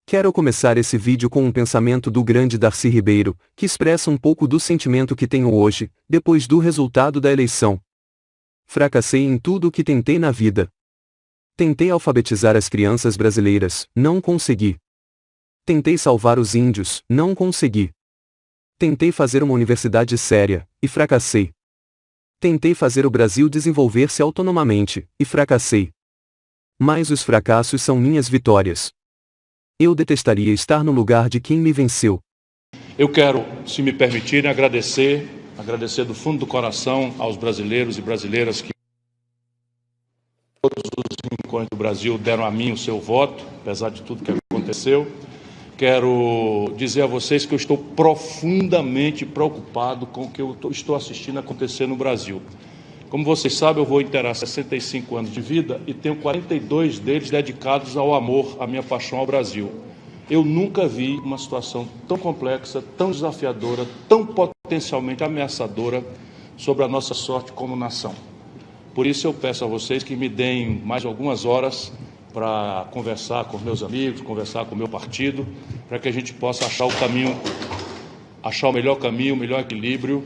Quero começar esse vídeo com um pensamento do grande Darcy Ribeiro, que expressa um pouco do sentimento que tenho hoje, depois do resultado da eleição. Fracassei em tudo o que tentei na vida. Tentei alfabetizar as crianças brasileiras, não consegui. Tentei salvar os índios, não consegui. Tentei fazer uma universidade séria, e fracassei. Tentei fazer o Brasil desenvolver-se autonomamente, e fracassei. Mas os fracassos são minhas vitórias. Eu detestaria estar no lugar de quem me venceu. Eu quero, se me permitirem, agradecer do fundo do coração aos brasileiros e brasileiras que todos os rincões do Brasil deram a mim o seu voto, apesar de tudo que aconteceu. Quero dizer a vocês que eu estou profundamente preocupado com o que eu estou assistindo acontecer no Brasil. Como vocês sabem, eu vou inteirar 65 anos de vida e tenho 42 deles dedicados ao amor, à minha paixão ao Brasil. Eu nunca vi uma situação tão complexa, tão desafiadora, tão potencialmente ameaçadora sobre a nossa sorte como nação. Por isso eu peço a vocês que me deem mais algumas horas para conversar com meus amigos, conversar com o meu partido, para que a gente possa achar o melhor caminho, o melhor equilíbrio,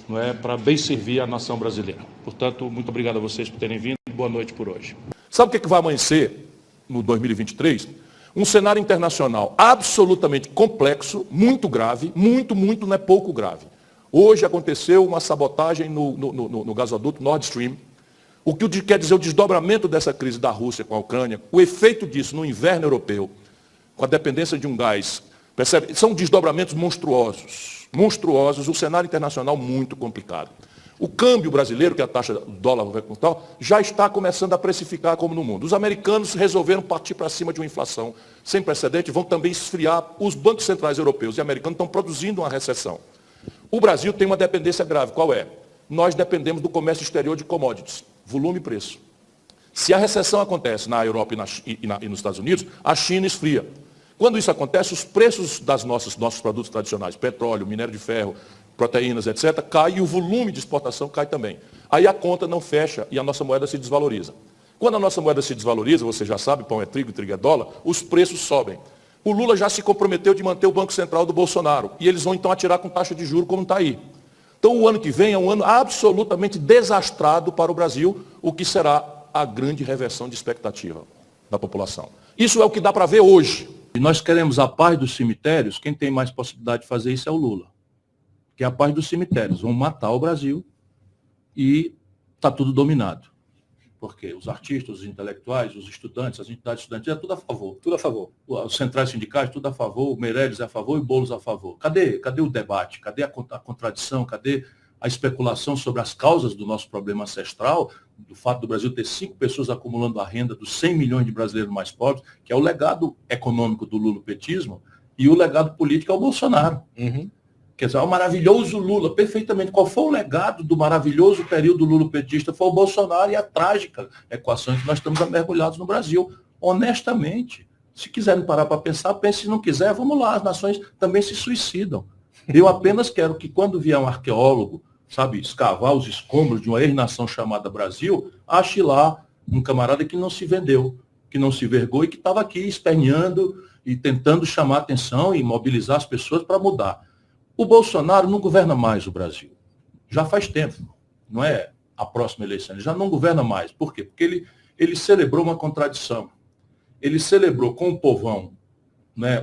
não é, para bem servir a nação brasileira. Portanto, muito obrigado a vocês por terem vindo. Boa noite por hoje. Sabe o que vai amanhecer no 2023? Um cenário internacional absolutamente complexo, muito grave, muito, não é pouco grave. Hoje aconteceu uma sabotagem no gasoduto Nord Stream, o que quer dizer o desdobramento dessa crise da Rússia com a Ucrânia, o efeito disso no inverno europeu, com a dependência de um gás, percebe? São desdobramentos monstruosos, o cenário internacional muito complicado. O câmbio brasileiro, que é a taxa do dólar já está começando a precificar como no mundo. Os americanos resolveram partir para cima de uma inflação sem precedente, vão também esfriar. Os bancos centrais europeus e americanos estão produzindo uma recessão. O Brasil tem uma dependência grave. Qual é? Nós dependemos do comércio exterior de commodities, volume e preço. Se a recessão acontece na Europa e nos Estados Unidos, a China esfria. Quando isso acontece, os preços dos nossos produtos tradicionais, petróleo, minério de ferro, proteínas, etc., cai e o volume de exportação cai também. Aí a conta não fecha e a nossa moeda se desvaloriza. Quando a nossa moeda se desvaloriza, você já sabe, pão é trigo é dólar, os preços sobem. O Lula já se comprometeu de manter o Banco Central do Bolsonaro e eles vão então atirar com taxa de juros como está aí. Então o ano que vem é um ano absolutamente desastrado para o Brasil, o que será a grande reversão de expectativa da população. Isso é o que dá para ver hoje. E nós queremos a paz dos cemitérios, quem tem mais possibilidade de fazer isso é o Lula. Que é a paz dos cemitérios. Vão matar o Brasil e está tudo dominado. Porque os artistas, os intelectuais, os estudantes, as entidades estudantis, é tudo a favor. Tudo a favor. Os centrais sindicais, tudo a favor. O Meirelles é a favor e o Boulos a favor. Cadê o debate? Cadê a contradição? Cadê a especulação sobre as causas do nosso problema ancestral, do fato do Brasil ter 5 pessoas acumulando a renda dos 100 milhões de brasileiros mais pobres, que é o legado econômico do lulopetismo, e o legado político é o Bolsonaro. Uhum. Quer dizer, o maravilhoso Lula, perfeitamente. Qual foi o legado do maravilhoso período lulopetista? Foi o Bolsonaro e a trágica equação em que nós estamos mergulhados no Brasil. Honestamente, se quiserem parar para pensar, pense. Se não quiser, vamos lá, as nações também se suicidam. Eu apenas quero que quando vier um arqueólogo, sabe, escavar os escombros de uma ex-nação chamada Brasil, ache lá um camarada que não se vendeu, que não se vergou e que estava aqui esperneando e tentando chamar atenção e mobilizar as pessoas para mudar. O Bolsonaro não governa mais o Brasil. Já faz tempo. Não é a próxima eleição. Ele já não governa mais. Por quê? Porque ele celebrou uma contradição. Ele celebrou com o povão, né,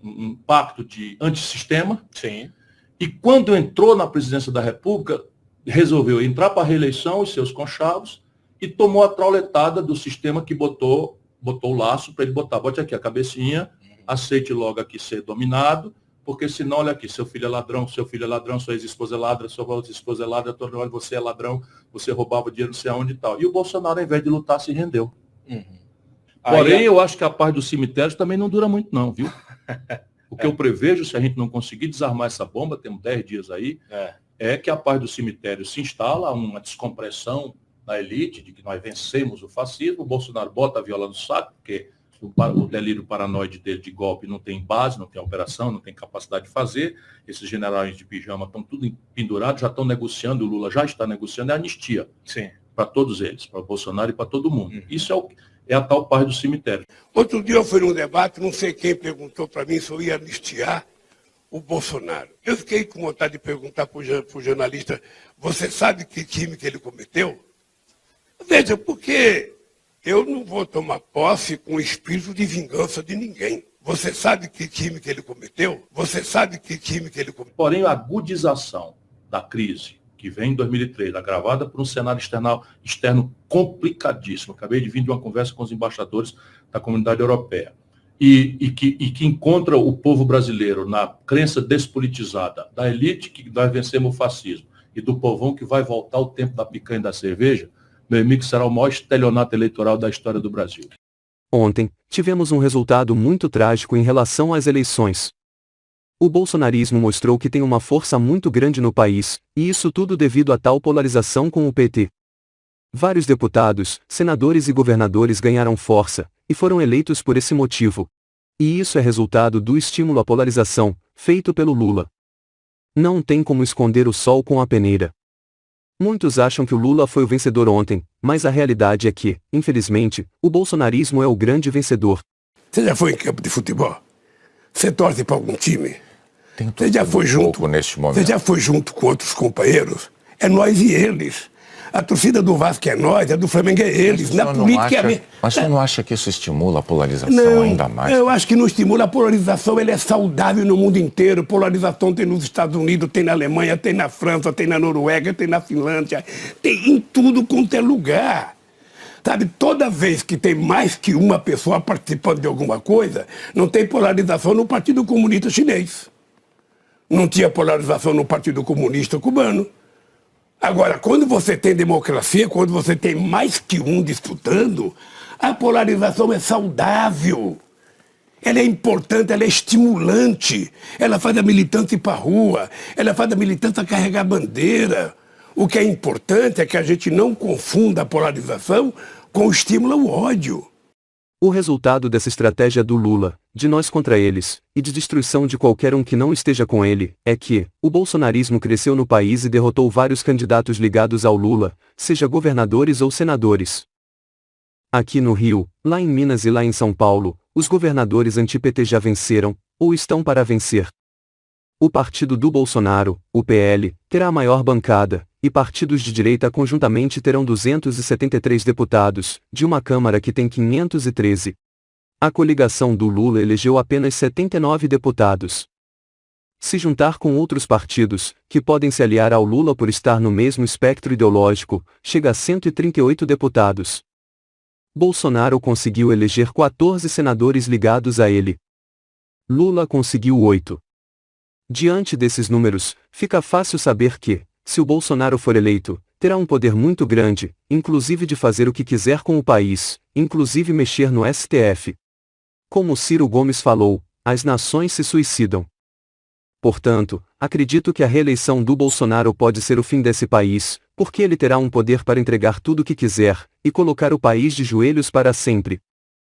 um pacto de antissistema. Sim. E quando entrou na presidência da República, resolveu entrar para a reeleição, os seus conchavos, e tomou a trauletada do sistema que botou o laço para ele bote aqui a cabecinha, aceite logo aqui ser dominado, porque senão, olha aqui, seu filho é ladrão, sua ex-esposa é ladra, sua outra esposa é ladra, toda hora você é ladrão, você roubava dinheiro não sei aonde e tal. E o Bolsonaro, ao invés de lutar, se rendeu. Uhum. Porém, eu acho que a paz dos cemitérios também não dura muito não, viu? O que eu prevejo, se a gente não conseguir desarmar essa bomba, temos 10 dias aí, é que a paz dos cemitérios se instala, uma descompressão na elite, de que nós vencemos o fascismo, o Bolsonaro bota a viola no saco, porque o delírio paranoide dele de golpe não tem base, não tem operação, não tem capacidade de fazer. Esses generais de pijama estão tudo pendurados, já estão negociando, o Lula já está negociando a anistia para todos eles, para o Bolsonaro e para todo mundo. Uhum. é a tal paz do cemitério. Outro dia eu fui num debate, não sei quem perguntou para mim se eu ia anistiar o Bolsonaro. Eu fiquei com vontade de perguntar para o jornalista, você sabe que crime que ele cometeu? Veja, porque eu não vou tomar posse com o espírito de vingança de ninguém. Você sabe que crime que ele cometeu? Você sabe que crime que ele cometeu? Porém, a agudização da crise, que vem em 2003, agravada por um cenário externo complicadíssimo. Acabei de vir de uma conversa com os embaixadores da Comunidade Europeia. E que encontra o povo brasileiro na crença despolitizada da elite que vai vencer o fascismo e do povão que vai voltar ao tempo da picanha e da cerveja, meu amigo, será o maior estelionato eleitoral da história do Brasil. Ontem, tivemos um resultado muito trágico em relação às eleições. O bolsonarismo mostrou que tem uma força muito grande no país, e isso tudo devido a tal polarização com o PT. Vários deputados, senadores e governadores ganharam força, e foram eleitos por esse motivo. E isso é resultado do estímulo à polarização, feito pelo Lula. Não tem como esconder o sol com a peneira. Muitos acham que o Lula foi o vencedor ontem, mas a realidade é que, infelizmente, o bolsonarismo é o grande vencedor. Você já foi em campo de futebol? Você torce para algum time? Você já foi junto? Você já foi junto com outros companheiros? É nós e eles. A torcida do Vasco é nós, a do Flamengo é eles. Na política Mas você não acha que isso estimula a polarização ainda mais? Eu acho que não estimula a polarização, ele é saudável no mundo inteiro. Polarização tem nos Estados Unidos, tem na Alemanha, tem na França, tem na Noruega, tem na Finlândia, tem em tudo quanto é lugar. Sabe, toda vez que tem mais que uma pessoa participando de alguma coisa, não tem polarização no Partido Comunista Chinês. Não tinha polarização no Partido Comunista Cubano. Agora, quando você tem democracia, quando você tem mais que um disputando, a polarização é saudável. Ela é importante, ela é estimulante. Ela faz a militância ir para a rua, ela faz a militância carregar bandeira. O que é importante é que a gente não confunda a polarização com o estímulo ao ódio. O resultado dessa estratégia do Lula, de nós contra eles, e de destruição de qualquer um que não esteja com ele, é que o bolsonarismo cresceu no país e derrotou vários candidatos ligados ao Lula, seja governadores ou senadores. Aqui no Rio, lá em Minas e lá em São Paulo, os governadores anti-PT já venceram, ou estão para vencer. O partido do Bolsonaro, o PL, terá a maior bancada, e partidos de direita conjuntamente terão 273 deputados, de uma Câmara que tem 513. A coligação do Lula elegeu apenas 79 deputados. Se juntar com outros partidos, que podem se aliar ao Lula por estar no mesmo espectro ideológico, chega a 138 deputados. Bolsonaro conseguiu eleger 14 senadores ligados a ele. Lula conseguiu 8. Diante desses números, fica fácil saber que, se o Bolsonaro for eleito, terá um poder muito grande, inclusive de fazer o que quiser com o país, inclusive mexer no STF. Como Ciro Gomes falou, as nações se suicidam. Portanto, acredito que a reeleição do Bolsonaro pode ser o fim desse país, porque ele terá um poder para entregar tudo o que quiser, e colocar o país de joelhos para sempre.